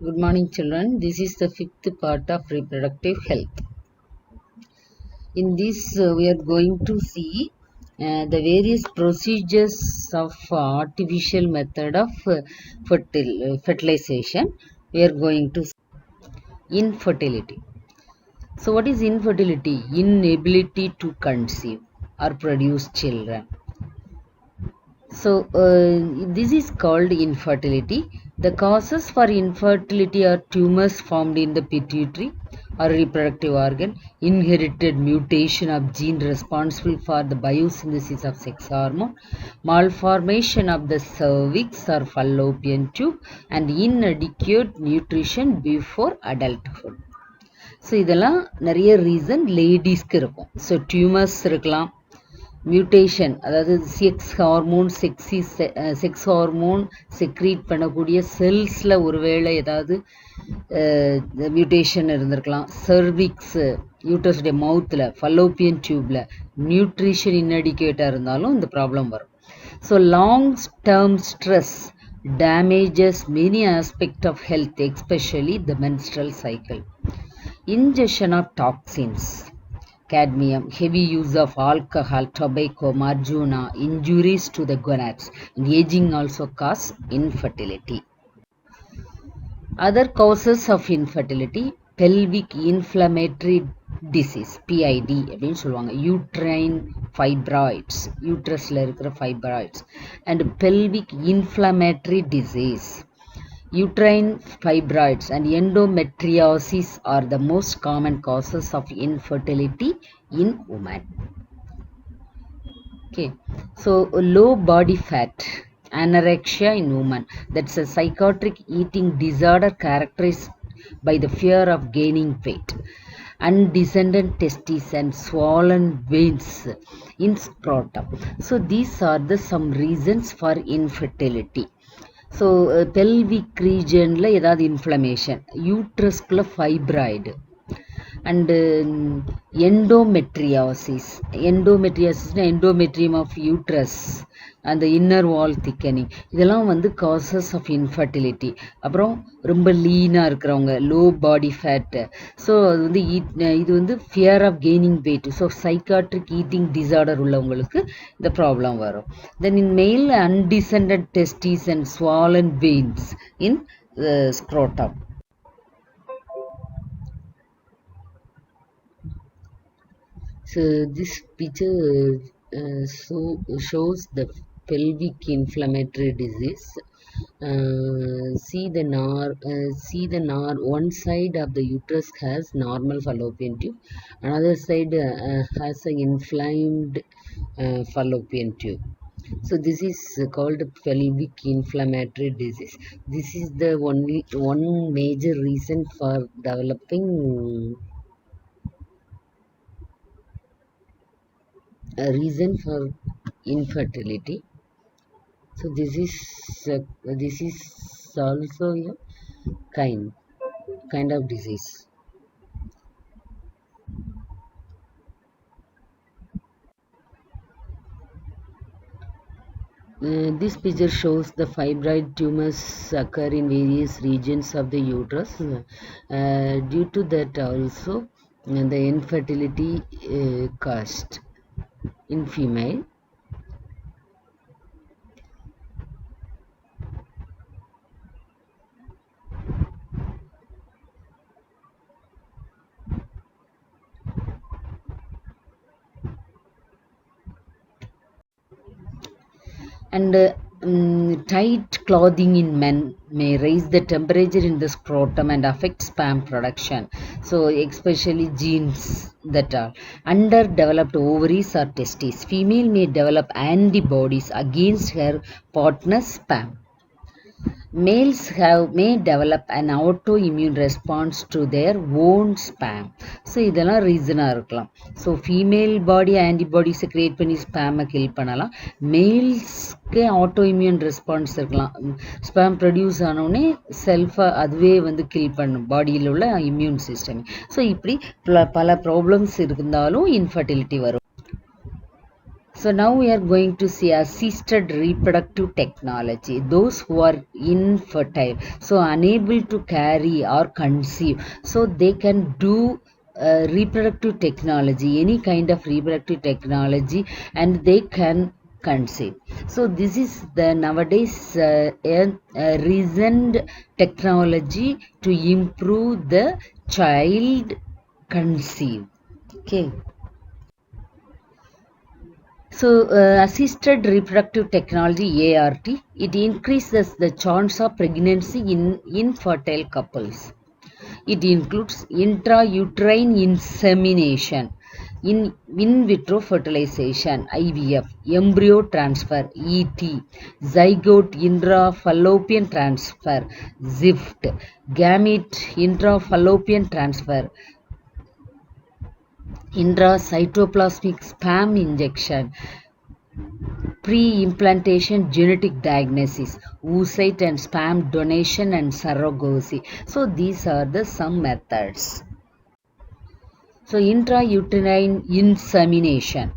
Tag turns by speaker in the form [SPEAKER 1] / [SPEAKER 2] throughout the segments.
[SPEAKER 1] Good morning, children. This is the fifth part of reproductive health. In this, we are going to see the various procedures of artificial method of fertilization. We are going to see infertility. So, what is infertility? Inability to conceive or produce children. So, this is called infertility. The causes for infertility are tumors formed in the pituitary or reproductive organ, inherited mutation of gene responsible for the biosynthesis of sex hormone, malformation of the cervix or fallopian tube, and inadequate nutrition before adulthood. So இதெல்லாம் நிறைய reason லேடிஸ்க்கு இருக்கும். So tumours இருக்கலாம், mutation, அதாவது sex hormone secrete பண்ணக்கூடிய செல்ஸில் ஒருவேளை ஏதாவது mutation இருந்திருக்கலாம். சர்விக்ஸு, யூட்டஸுடைய மவுத்தில், ஃபல்லோப்பியன் டியூப்பில் நியூட்ரிஷன் இன்னடிகேட்டாக இருந்தாலும் இந்த ப்ராப்ளம் வரும். So long term stress damages many aspects of health, especially the menstrual cycle. Ingestion of toxins, cadmium, heavy use of alcohol, tobacco, marijuana, injuries to the gonads, and aging also cause infertility. Other causes of infertility: pelvic inflammatory disease, PID அப்படின்னு சொல்லுவாங்க, uterine fibroids, uterusல இருக்கிற fibroids, and pelvic inflammatory disease. Uterine fibroids and endometriosis are the most common causes of infertility in women. Okay, so low body fat, anorexia in women, that's a psychotic eating disorder characterized by the fear of gaining weight, undescended testes and swollen veins in scrotum. So these are the some reasons for infertility. So pelvic ரீஜனில் ஏதாவது inflammation, யூட்ரஸ்குள்ளே fibroid, and எண்டோமெட்ரியாசிஸ்னால் endometrium of uterus, அந்த inner wall thickening, இதெல்லாம் வந்து causes of infertility. அப்புறம் ரொம்ப லீனாக இருக்கிறவங்க, லோ பாடி ஃபேட்டு, ஸோ அது வந்து இது வந்து fear of gaining weight, so psychiatric eating disorder உள்ளவங்களுக்கு இந்த ப்ராப்ளம் வரும். Then in male undescended testis and swollen veins in the scrotum. So this picture shows the pelvic inflammatory disease. See the one side of the uterus has normal fallopian tube, another side has an inflamed fallopian tube. So this is called pelvic inflammatory disease. This is the one major reason for developing a reason for infertility. So this is also a kind of disease. This picture shows the fibroid tumors occur in various regions of the uterus. Due to that also the infertility caused in female. And tight clothing in men may raise the temperature in the scrotum and affect sperm production. So especially jeans that are underdeveloped ovaries or testes. Female may develop antibodies against her partner's sperm. Males may develop an autoimmune response to their own sperm. So இதெல்லாம் ரீசனாக இருக்கலாம். So female பாடி ஆன்டிபாடிஸை create பண்ணி ஸ்பேமை kill பண்ணலாம். மேல்ஸ்க்கு autoimmune response இருக்கலாம். Spam produce ஆனோடனே செல்ஃபாக அதுவே வந்து கில் பண்ணும் பாடியில் உள்ள இம்யூன் சிஸ்டம். ஸோ இப்படி பல ப்ராப்ளம்ஸ் இருந்தாலும் இன்ஃபர்டிலிட்டி வரும். So now we are going to see assisted reproductive technology. Those who are infertile, so unable to carry or conceive, so they can do reproductive technology, any kind of reproductive technology, and they can conceive. So this is the nowadays a recent technology to improve the child conceive. Okay. So, assisted reproductive technology (ART), it increases the chance of pregnancy in infertile couples. It includes intrauterine insemination, in vitro fertilization (IVF), embryo transfer (ET), zygote intrafallopian transfer (ZIFT), gamete intrafallopian transfer, intracytoplasmic sperm injection, pre-implantation genetic diagnosis, oocyte and sperm donation, and surrogacy. So these are the some methods. So intrauterine insemination.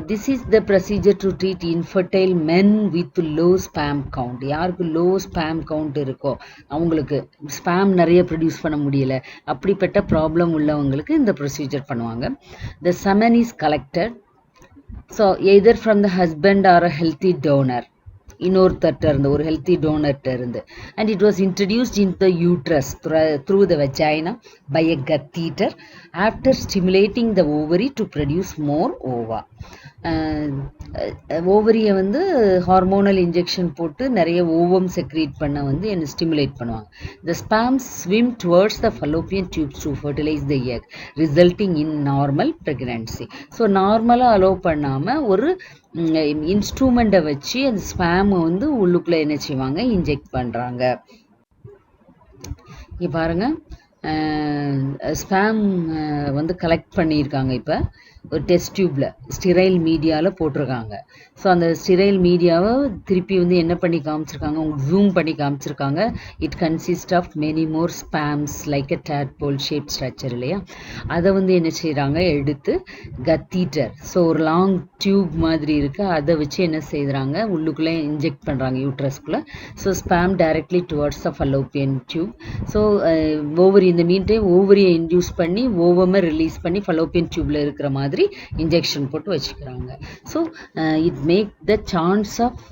[SPEAKER 1] This is the procedure to treat infertile men with low sperm count. யாருக்கு low sperm count இருக்கோ, அவங்களுக்கு spam நிறைய produce பண்ண முடியல, அப்படிப்பட்ட problem உள்ளவங்களுக்கு இந்த procedure பண்ணுவாங்க. The semen is collected, so either from the husband or a healthy donor, இன்னொருத்தர்கிட்ட இருந்து, ஒரு ஹெல்த்தி டோனர்கிட்ட இருந்து, and it was introduced into the uterus through the vagina by a catheter after stimulating the ovary to produce more ova. ஓவரியை வந்து hormonal injection போட்டு நிறைய ovum secrete பண்ண வந்து என்ன ஸ்டிமுலேட் பண்ணுவாங்க. The sperm swim towards the fallopian tubes to fertilize the egg, resulting in normal pregnancy. So நார்மலாக allow பண்ணாமல் ஒரு இன்ஸ்ட்ருமெண்ட்டை வச்சு அந்த ஸ்பேமை வந்து உள்ளுக்குள்ளே என்ன செய்வாங்க, இன்ஜெக்ட் பண்ணுறாங்க. இங்கே பாருங்கள், ஸ்பேம் வந்து கலெக்ட் பண்ணியிருக்காங்க. இப்போ ஒரு டெஸ்ட் டியூப்பில் ஸ்டிரைல் மீடியாவில் போட்டிருக்காங்க. ஸோ அந்த ஸ்டிரைல் மீடியாவை திருப்பி வந்து என்ன பண்ணி காமிச்சிருக்காங்க, உங்களுக்கு ஜூம் பண்ணி காமிச்சிருக்காங்க. It consist of many more sperms like a tadpole shape structure இல்லையா. அதை வந்து என்ன செய்கிறாங்க, எடுத்து கத்தீட்டர், ஸோ ஒரு லாங் டியூப் மாதிரி இருக்குது, அதை வச்சு என்ன செய்கிறாங்க, உள்ளுக்குள்ளே இன்ஜெக்ட் பண்ணுறாங்க யூட்ரஸ்குள்ளே. So sperm directly towards the fallopian tube. So ovary, இந்த மீன் டைம் ஓவரியை இன்டியூஸ் பண்ணி ஓவமை ரிலீஸ் பண்ணி ஃபல்லோப்பியன் டியூப்பில் இருக்கிற மாதிரி இன்ஜெக்ஷன் போட்டு வச்சுக்கிறாங்க. So it make the chance of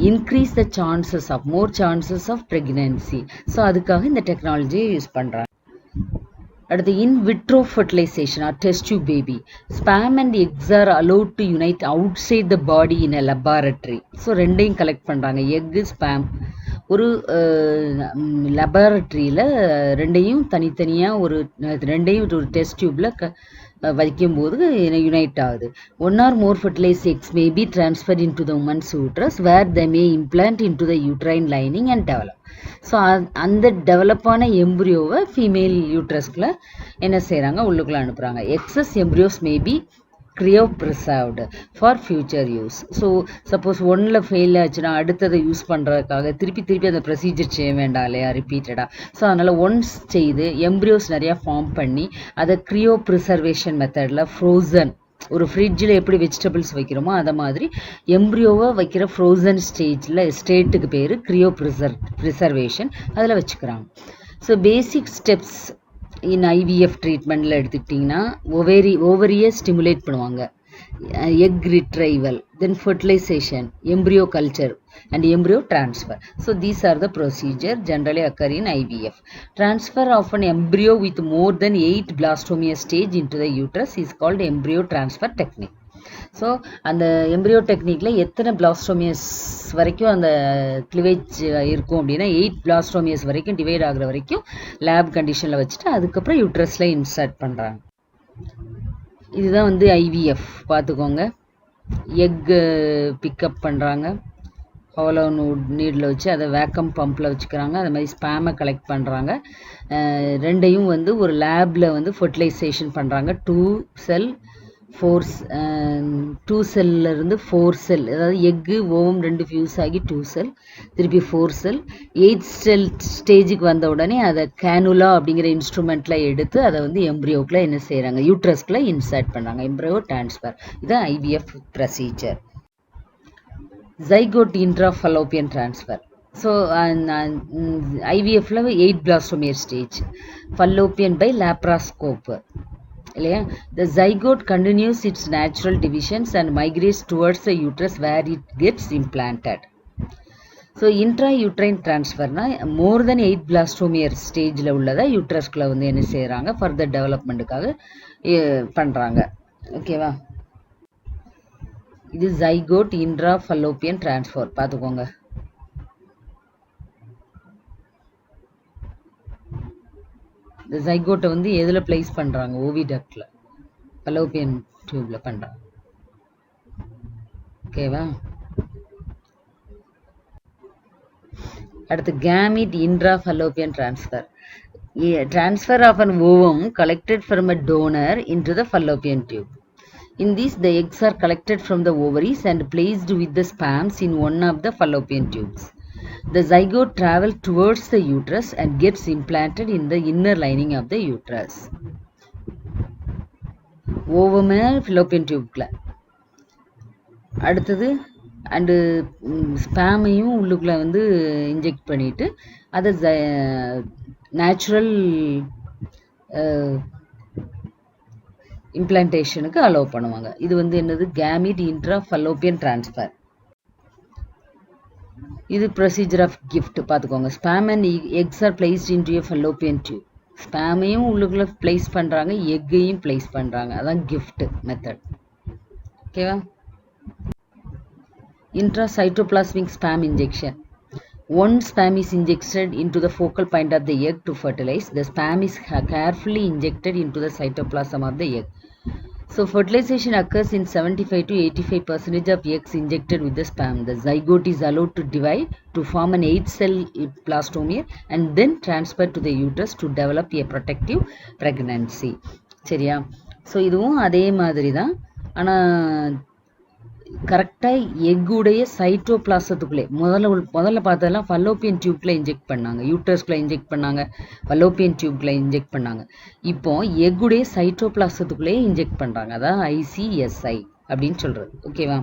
[SPEAKER 1] increase the chances of more chances of pregnancy. So அதுக்காக இந்த டெக்னாலஜியை யூஸ் பண்ணுறாங்க. அடுத்து in vitro fertilisation or test tube baby. Sperm and eggs are allowed to unite outside the body in a laboratory. So ரெண்டையும் collect பண்ணுறாங்க, egg sperm. ஒரு லெபார்டரியில் ரெண்டையும் தனித்தனியாக ரெண்டையும் ஒரு டெஸ்ட் டியூப்பில் வைக்கும்போது யுனைட் ஆகுது. One or more fertilised eggs may be transferred into the woman's uterus where the may implant into the uterine lining and develop. So அந்த டெவலப்பான எம்ப்ரியோவை ஃபீமேல் யூட்ரஸ்குள்ளே என்ன செய்கிறாங்க, உள்ளுக்குள்ளே அனுப்புகிறாங்க. Excess embryos may be cryopreserved for future use. So suppose ஒன்றில் fail ஆச்சுன்னா அடுத்ததை யூஸ் பண்ணுறதுக்காக திருப்பி அந்த ப்ரொசீஜர் செய்ய வேண்டாம் இல்லையா, ரிப்பீட்டடாக. ஸோ அதனால் ஒன்ஸ் செய்து எம்ப்ரியோஸ் நிறையா ஃபார்ம் பண்ணி அதை க்ரியோ ப்ரிசர்வேஷன் மெத்தடில் ஃப்ரோசன், ஒரு ஃப்ரிட்ஜில் எப்படி வெஜிடபிள்ஸ் வைக்கிறோமோ அதை மாதிரி எம்ப்ரியோவை வைக்கிற ஃப்ரோசன் ஸ்டேட்டுக்கு பேர் க்ரியோ ப்ரிசர்வேஷன், அதில் வச்சுக்கிறாங்க. So basic steps in IVF ட்ரீட்மெண்ட்டில் எடுத்துக்கிட்டிங்கன்னா ஓவரியை ஸ்டிமுலேட் பண்ணுவாங்க, egg retrieval, then fertilisation, embryo culture and embryo transfer. So these are the procedure generally occur in IVF. Transfer of an embryo with more than 8 blastomeres stage into the uterus is called embryo transfer technique. So அந்த embryo டெக்னிக்கில் எத்தனை பிளாஸ்டோமியஸ் வரைக்கும் அந்த cleavage இருக்கும் அப்படின்னா 8 பிளாஸ்டோமியஸ் வரைக்கும் divide ஆகிற வரைக்கும் lab கண்டிஷனில் வச்சுட்டு அதுக்கப்புறம் யூட்ரஸில் இன்சர்ட் பண்ணுறாங்க. இதுதான் வந்து ஐவிஎஃப். பார்த்துக்கோங்க, எக்கு பிக்கப் பண்ணுறாங்க, ஹாலோ நீடில் வச்சு அதை வேக்கம் பம்பில் வச்சுக்கிறாங்க, அது மாதிரி ஸ்பேமை கலெக்ட் பண்ணுறாங்க. ரெண்டையும் வந்து ஒரு லேபில் வந்து ஃபர்டிலைசேஷன் பண்ணுறாங்க. 2 cell 2 செல்ல இருந்து 4 செல், அதாவது எக்கு ஓவம் 2 ஃபியூஸ் ஆகி 2 செல், திருப்பி 4 செல். 8 செல் ஸ்டேஜுக்கு வந்த உடனே அதை கேனுலா அப்படிங்கிற இன்ஸ்ட்ருமெண்ட்ல எடுத்து அதை வந்து எம்ப்ரியோக்குள்ள என்ன செய்கிறாங்க, யூட்ரஸ்குள்ள இன்சர்ட் பண்ணுறாங்க. எம்ப்ரியோ டிரான்ஸ்ஃபர், இதுதான் IVF procedure. Zygote intrafallopian transfer. So ஐவிஎஃப்ல 8 blastomere stage, fallopian by laparoscope இல்லையா. The zygote continues its natural divisions and migrates towards the uterus where it gets implanted. So intrauterine டிரான்ஸ்ஃபர்னா more then 8 blastomere ஸ்டேஜில் உள்ளதை யூட்ரஸ்குள்ளே வந்து என்ன செய்கிறாங்க, further டெவலப்மெண்ட்டுக்காக பண்ணுறாங்க. ஓகேவா. இது ஜைகோட் இன்ட்ராஃபல்லோப்பியன் டிரான்ஸ்ஃபர் பார்த்துக்கோங்க. இந்த ஜைகோட்டை வந்து எதில் பிளேஸ் பண்ணுறாங்க, ஓவிடக்டில், ஃபல்லோப்பியன் டியூப்ல பண்ணுறாங்க. ஓகேவா. அடுத்து gamete intrafallopian transfer. Transfer of an ovum collected from a donor into the fallopian tube. In this, the eggs are collected from the ovaries and placed with the sperms in one of the fallopian tubes. The zygote travels towards the uterus and gets implanted in the inner lining of the uterus. Ovum fallopian tube. அடுத்தது and ஸ்பேமையும் உள்ளுக்குள்ளே வந்து inject பண்ணிவிட்டு அதை natural இம்ப்ளான்டேஷனுக்கு allow பண்ணுவாங்க. இது வந்து என்னது, gamete intrafallopian transfer. இது ப்ரொசீஜர் ஆஃப் கிஃப்ட் பார்த்துக்கோங்க. Sperm and eggs are placed into a fallopian tube. ஸ்பேமையும் உள்ளுக்குள்ளே பிளேஸ் பண்ணுறாங்க, எக்கையும் பிளேஸ் பண்ணுறாங்க, அதான் கிஃப்ட் மெத்தட். ஓகேவா. Intracytoplasmic sperm injection. One sperm is injected into the focal point of the egg to fertilize. The sperm is carefully injected into the cytoplasm of the egg. So fertilization occurs in 75 to 85% of eggs injected with the sperm. The zygote is allowed to divide to form an 8-cell blastomere and then transfer to the uterus to develop a protective pregnancy. சரியா. So இதுவும் அதே மாதிரி தான், ஆனால் கரெக்டாக எக்குடைய சைட்டோபிளாசத்துக்குள்ளே முதல்ல பார்த்ததெல்லாம் ஃபல்லோப்பியன் டியூப்ல inject பண்ணாங்க, யூட்ரஸ்குள்ளே இன்ஜெக்ட் பண்ணாங்க, ஃபல்லோப்பியன் டியூப்ல இன்ஜெக்ட் பண்ணாங்க. இப்போ எக்குடைய சைட்டோபிளாசத்துக்குள்ளேயே இன்ஜெக்ட் பண்ணுறாங்க, அதான் ICSI அப்படின்னு சொல்கிறது. ஓகேவா.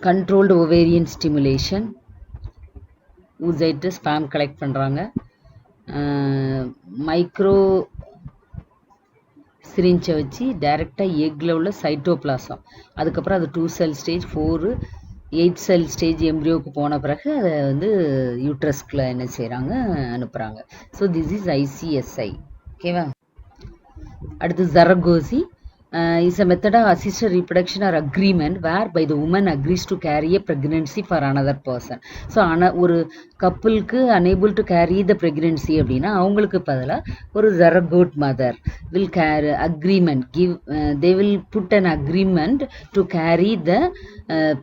[SPEAKER 1] Controlled ovarian stimulation, oocyte sperm collect பண்ணுறாங்க. மைக்ரோ சிரிஞ்சை வச்சு டைரெக்டாக எக்கில் உள்ள சைட்டோபிளாசம், அதுக்கப்புறம் அது 2 செல் ஸ்டேஜ், 4, 8 செல் ஸ்டேஜ் எம்ப்ரியோவுக்கு போன பிறகு அதை வந்து யூட்ரஸ்குள்ளே என்ன செய்கிறாங்க, அனுப்புகிறாங்க. So this is ICSI. ஓகேவா. அடுத்து ஜரகோசி is a method of assisted reproduction or agreement whereby the woman agrees to carry a pregnancy for another person. So ஒரு கப்புளுக்கு unable to carry the pregnancy அப்படின்னா அவங்களுக்கு பதிலாக ஒரு ஜரகோட் mother will carry agreement, they will put an agreement to carry the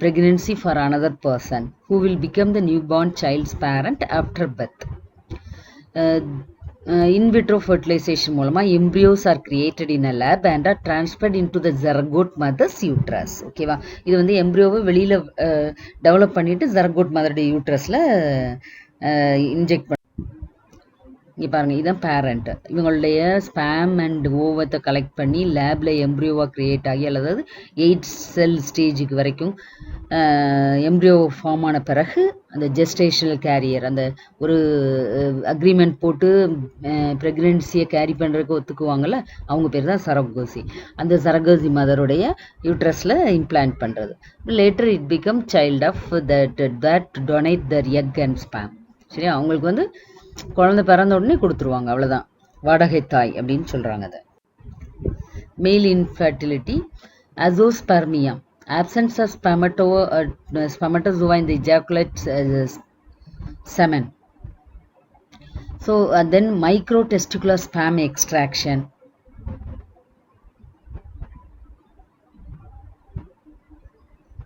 [SPEAKER 1] pregnancy for another person who will become the newborn child's parent after birth. In vitro fertilisation மூலமாக embryos are created in a lab and are transferred into the surrogate mother's uterus. ஓகேவா. இது வந்து எம்ப்ரியோவை வெளியில் develop பண்ணிவிட்டு ஜரகோட் மதருடைய யூட்ரஸில் inject பண்ண. இங்கே பாருங்கள், இதுதான் பேரண்ட். இவங்களுடைய ஸ்பேம் அண்ட் ஓவத்தை கலெக்ட் பண்ணி லேபில் எம்ப்ரியோவாக க்ரியேட் ஆகி, அல்லது 8 செல் ஸ்டேஜுக்கு வரைக்கும் எம்ப்ரியோ ஃபார்ம் ஆன பிறகு அந்த ஜெஸ்டேஷனல் கேரியர், அந்த ஒரு அக்ரிமெண்ட் போட்டு ப்ரெக்னென்சியை கேரி பண்ணுறதுக்கு ஒத்துக்குவாங்கள்ல, அவங்க பேர் தான் சரகோசி. அந்த சரகோசி மதருடைய யூட்ரஸில் இம்ப்ளான்ட் பண்ணுறது. Later it become child of that donate their egg and sperm. சரி, அவங்களுக்கு வந்து குழந்தை பிறந்த உடனே கொடுத்துருவாங்க, அவ்வளோதான், வாடகை தாய் அப்படின்னு சொல்கிறாங்க. அதை மேல் infertility, azoospermia, absence of spermatozoa in the ejaculate semen. So then microtesticular sperm extraction.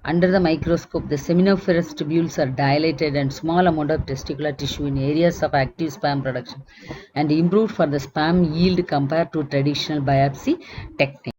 [SPEAKER 1] Under the microscope, the seminiferous tubules are dilated and small amount of testicular tissue in areas of active sperm production and improved for the sperm yield compared to traditional biopsy technique.